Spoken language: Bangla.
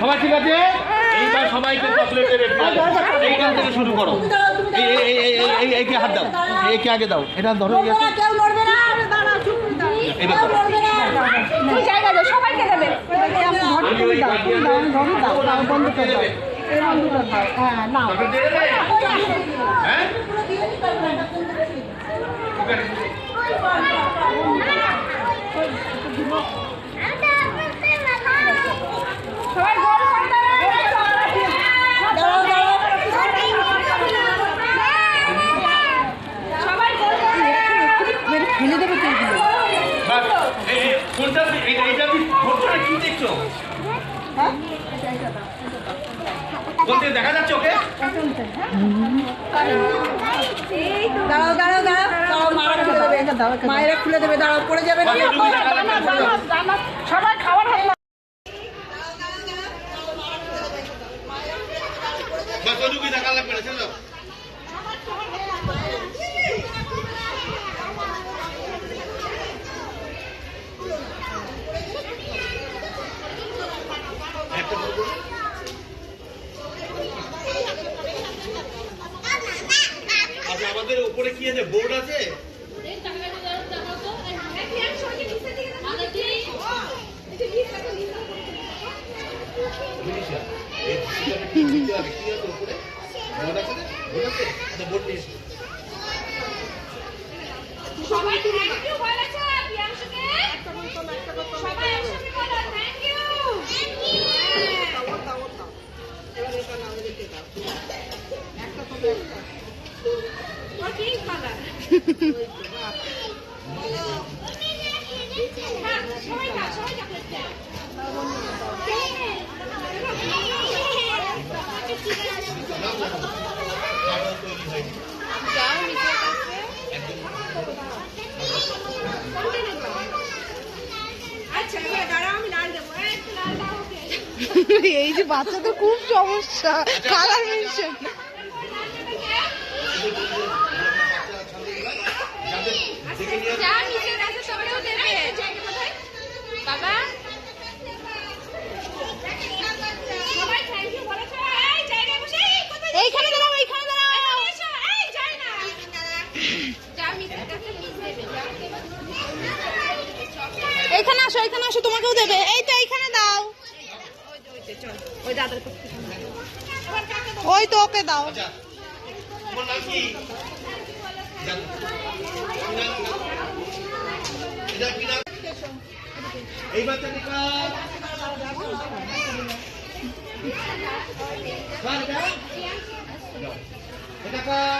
সবাই ঠিক আছে? এইবার সবাইকে চকলেট দেবে। এইখান থেকে শুরু করো। এইকে হাত দাও, এইকে আগে দাও। এটা ধরো। সবাইকে দেবে। দেখা যাচ্ছে ওকে? দাঁড়াও দাঁড়াও দাঁড়াও, মায়েরা খুলে দেবে, দাঁড়াও পড়ে যাবে। সবাই খাবার দেখা লাগবে না। আমাদের উপরে কি আছে, বোর্ড আছে? সবাই থ্যাংক ইউ বলেছে প্রিয়াংশুকে। সবাই একসাথে বলো থ্যাংক ইউ। এবার এটা নাও, দেখে দাও। একটা তো একটা। ওর কি কালার? সবাই দাও, সবাই চকলেট দাও। যাও নিচে কাছে। আচ্ছা এবার দাঁড়াও, আমি লাল দেবো। একটু লাল দাও ওকে। এই যে বাচ্চা তো খুব সমস্যা, কালার মেনশন। যা নিচে আছে সবাইও দেবে। বাবা সবাই থ্যাংক ইউ বলেছে। এই জায়গায় বসে এইখানে দাঁড়াও, এইখানে দাঁড়াও। এই যাই না। যা মিসের কাছে মিস দেবে। এইখানে আসো, এইখানে আসো, তোমাকেও দেবে। এই তো এইখানে দাও। ওই দাদার ওই তো ওকে দাও। তোমার নাম কি? এই বাচ্চাটি কার? এটা কার?